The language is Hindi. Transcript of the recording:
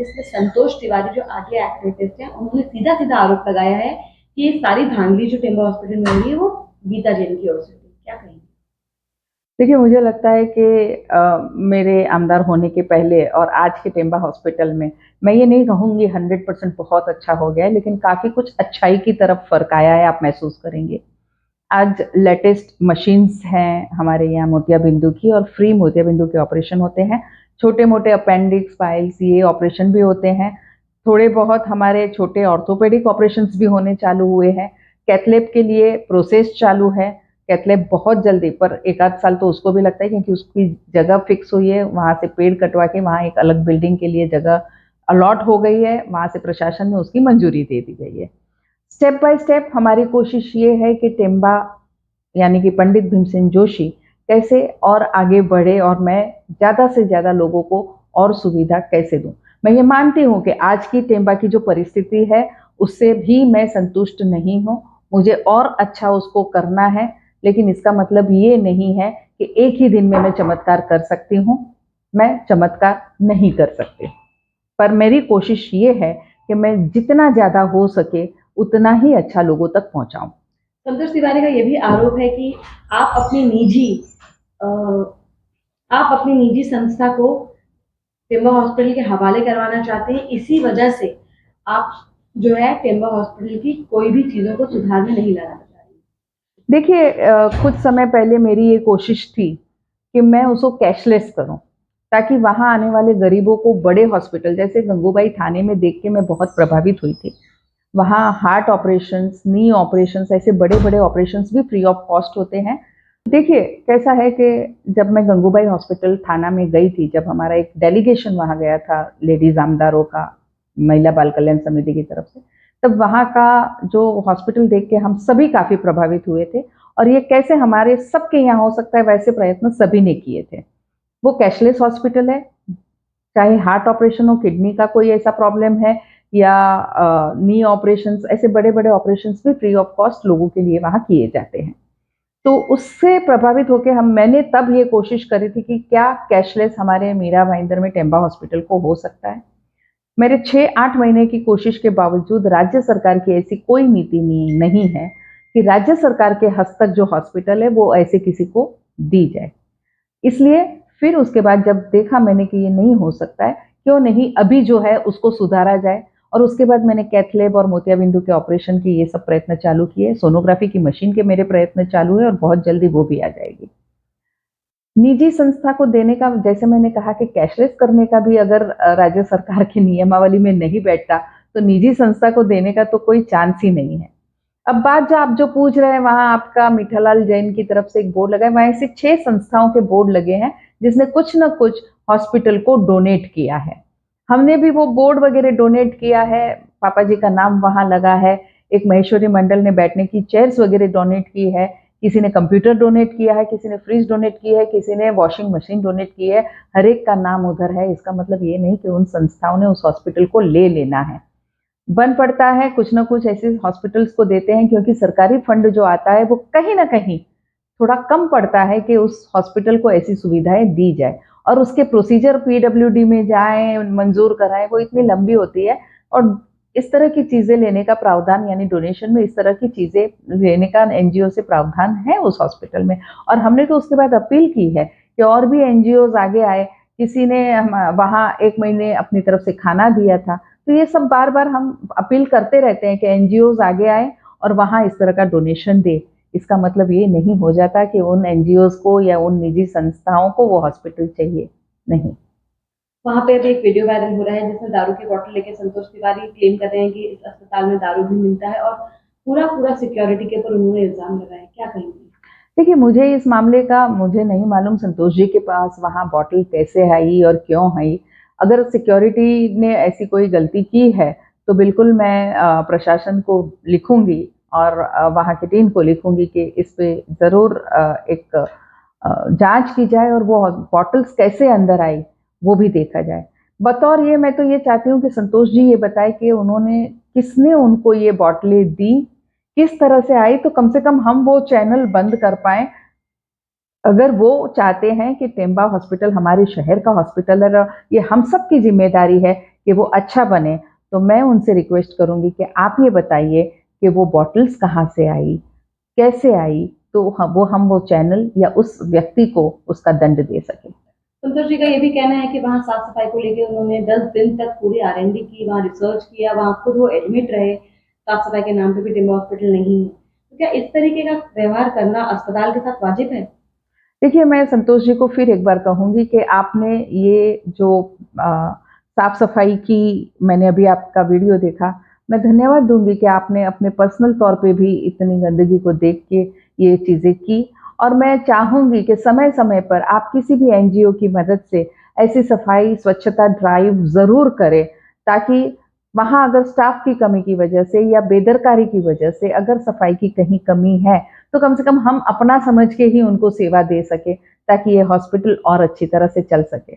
इसमें संतोष तिवारी जो आगे एक्टिविस्ट हैं, उन्होंने सीधा सीधा आरोप लगाया है कि ये सारी धांधली जो टेम्बा हॉस्पिटल में हो रही है वो गीता जैन की ओर से हुई। क्या कहेंगे? देखिए, मुझे लगता है कि मेरे आमदार होने के पहले और आज के टेम्बा हॉस्पिटल में मैं ये नहीं कहूँगी 100% बहुत अच्छा हो गया है, लेकिन काफ़ी कुछ अच्छाई की तरफ फ़र्क आया है, आप महसूस करेंगे। आज लेटेस्ट मशीन्स हैं हमारे यहाँ मोतियाबिंदु की, और फ्री मोतियाबिंदु के ऑपरेशन होते हैं। छोटे मोटे अपेंडिक्स, पाइल्स, ये ऑपरेशन भी होते हैं। थोड़े बहुत हमारे छोटे ऑर्थोपेडिक ऑपरेशंस भी होने चालू हुए हैं। कैथलैब के लिए प्रोसेस चालू है। कैथलैब बहुत जल्दी, पर एक आध साल तो उसको भी लगता है, क्योंकि उसकी जगह फिक्स हुई है। वहाँ से पेड़ कटवा के वहाँ एक अलग बिल्डिंग के लिए जगह अलॉट हो गई है, वहाँ से प्रशासन ने उसकी मंजूरी दे दी गई है। स्टेप बाय स्टेप हमारी कोशिश ये है कि टेम्बा यानी कि पंडित भीमसेन जोशी कैसे और आगे बढ़े, और मैं ज़्यादा से ज़्यादा लोगों को और सुविधा कैसे दूं। मैं ये मानती हूँ कि आज की टेम्बा की जो परिस्थिति है उससे भी मैं संतुष्ट नहीं हूँ, मुझे और अच्छा उसको करना है। लेकिन इसका मतलब ये नहीं है कि एक ही दिन में मैं चमत्कार कर सकती हूँ। मैं चमत्कार नहीं कर सकती, पर मेरी कोशिश ये है कि मैं जितना ज़्यादा हो सके उतना ही अच्छा लोगों तक पहुँचाऊँ। संतोष तिवारी का ये भी आरोप है कि आप अपनी निजी अ, आप अपनी निजी संस्था को टेम्बा हॉस्पिटल के हवाले करवाना चाहते हैं, इसी वजह से आप जो है टेम्बा हॉस्पिटल की कोई भी चीज़ों को सुधार में नहीं लाना चाह रही। देखिए, कुछ समय पहले मेरी ये कोशिश थी कि मैं उसको कैशलेस करूं, ताकि वहां आने वाले गरीबों को बड़े हॉस्पिटल जैसे गंगूबाई थाने में देख के मैं बहुत प्रभावित हुई थी। वहाँ हार्ट ऑपरेशंस, नी ऑपरेशंस, ऐसे बड़े बड़े ऑपरेशंस भी फ्री ऑफ कॉस्ट होते हैं। देखिए, कैसा है कि जब मैं गंगूबाई हॉस्पिटल थाना में गई थी, जब हमारा एक डेलीगेशन वहाँ गया था लेडीज आमदारों का, महिला बाल कल्याण समिति की तरफ से, तब वहाँ का जो हॉस्पिटल देख के हम सभी काफ़ी प्रभावित हुए थे। और ये कैसे हमारे सबके यहाँ हो सकता है, वैसे प्रयत्न सभी ने किए थे। वो कैशलेस हॉस्पिटल है, चाहे हार्ट ऑपरेशन हो, किडनी का कोई ऐसा प्रॉब्लम है, या नी ऑपरेशंस, ऐसे बड़े बड़े ऑपरेशंस भी फ्री ऑफ कॉस्ट लोगों के लिए वहाँ किए जाते हैं। तो उससे प्रभावित होकर मैंने तब ये कोशिश करी थी कि क्या कैशलेस हमारे मीरा भाईंदर में टेम्बा हॉस्पिटल को हो सकता है। मेरे 6-8 महीने की कोशिश के बावजूद राज्य सरकार की ऐसी कोई नीति नहीं है कि राज्य सरकार के हस्तक जो हॉस्पिटल है वो ऐसे किसी को दी जाए। इसलिए फिर उसके बाद जब देखा मैंने कि ये नहीं हो सकता है, क्यों नहीं अभी जो है उसको सुधारा जाए। और उसके बाद मैंने कैथलैब और मोतियाबिंदु के ऑपरेशन के ये सब प्रयत्न चालू किए। सोनोग्राफी की मशीन के मेरे प्रयत्न चालू है और बहुत जल्दी वो भी आ जाएगी। निजी संस्था को देने का, जैसे मैंने कहा कि कैशलेस करने का भी अगर राज्य सरकार की नियमावली में नहीं बैठता, तो निजी संस्था को देने का तो कोई चांस ही नहीं है। अब बात जो आप जो पूछ रहे हैं, वहाँ आपका मीठालाल जैन की तरफ से एक बोर्ड लगा है, वहाँ ऐसे 6 संस्थाओं के बोर्ड लगे हैं जिसने कुछ न कुछ हॉस्पिटल को डोनेट किया है। हमने भी वो बोर्ड वगैरह डोनेट किया है, पापा जी का नाम वहाँ लगा है। एक महेश्वरी मंडल ने बैठने की चेयर्स वगैरह डोनेट की है, किसी ने कंप्यूटर डोनेट किया है, किसी ने फ्रिज डोनेट की है, किसी ने वॉशिंग मशीन डोनेट की है। हर एक का नाम उधर है। इसका मतलब ये नहीं कि उन संस्थाओं ने उस हॉस्पिटल को ले लेना है। बन पड़ता है कुछ ना कुछ ऐसे हॉस्पिटल्स को देते हैं, क्योंकि सरकारी फंड जो आता है वो कहीं ना कहीं थोड़ा कम पड़ता है कि उस हॉस्पिटल को ऐसी सुविधाएं दी जाए। और उसके प्रोसीजर पीडब्ल्यूडी में जाएं, मंजूर कराएं, वो इतनी लंबी होती है। और इस तरह की चीजें लेने का प्रावधान, यानी डोनेशन में इस तरह की चीजें लेने का एनजीओ से प्रावधान है उस हॉस्पिटल में। और हमने तो उसके बाद अपील की है कि और भी एनजीओ आगे आए। किसी ने वहाँ 1 महीने अपनी तरफ से खाना दिया था। तो ये सब बार बार हम अपील करते रहते हैं कि एनजीओ आगे आए और वहाँ इस तरह का डोनेशन दे। इसका मतलब ये नहीं हो जाता कि उन एनजीओ को या उन निजी संस्थाओं को वो हॉस्पिटल चाहिए, नहीं। वहाँ पे अभी एक वीडियो वायरल हो रहा है जिसमें दारू की बोतल लेके संतोष तिवारी क्लेम कर रहे हैं कि इस अस्पताल में दारू भी मिलता है, और पूरा पूरा सिक्योरिटी के ऊपर उन्होंने इल्जाम लगाया है। क्या कहेंगे? देखिए, मुझे इस मामले का मुझे नहीं मालूम संतोष जी के पास वहाँ बॉटल कैसे आई और क्यों आई। अगर सिक्योरिटी ने ऐसी कोई गलती की है तो बिल्कुल मैं प्रशासन को लिखूंगी और वहाँ की टीम को लिखूंगी कि इस पे ज़रूर एक जांच की जाए और वो बॉटल्स कैसे अंदर आई वो भी देखा जाए। बतौर ये मैं तो ये चाहती हूँ कि संतोष जी ये बताए कि उन्होंने किसने उनको ये बॉटलें दी, किस तरह से आई, तो कम से कम हम वो चैनल बंद कर पाएँ। अगर वो चाहते हैं कि टेम्बा हॉस्पिटल हमारे शहर का हॉस्पिटल है, ये हम सब की जिम्मेदारी है कि वो अच्छा बने, तो मैं उनसे रिक्वेस्ट करूँगी कि आप ये बताइए कि वो बॉटल्स कहाँ से आई, कैसे आई, तो हम वो चैनल या उस व्यक्ति को उसका दंड दे सकें। संतोष जी का ये भी कहना है कि वहाँ साफ सफाई को लेके उन्होंने 10 दिन तक पूरी R&D की, वहाँ रिसर्च किया, वहाँ खुद वो एडमिट रहे, साफ सफाई के नाम पे भी टिम्बर हॉस्पिटल नहीं है। तो क्या इस तरीके का व्यवहार करना अस्पताल के साथ वाजिब है? देखिए, मैं संतोष जी को फिर एक बार कहूँगी कि आपने ये जो साफ सफाई की, मैंने अभी आपका वीडियो देखा, मैं धन्यवाद दूंगी कि आपने अपने पर्सनल तौर पे भी इतनी गंदगी को देख के ये चीज़ें की। और मैं चाहूँगी कि समय समय पर आप किसी भी NGO की मदद से ऐसी सफाई स्वच्छता ड्राइव ज़रूर करें, ताकि वहाँ अगर स्टाफ की कमी की वजह से या बेदरकारी की वजह से अगर सफाई की कहीं कमी है, तो कम से कम हम अपना समझ के ही उनको सेवा दे सकें, ताकि ये हॉस्पिटल और अच्छी तरह से चल सके।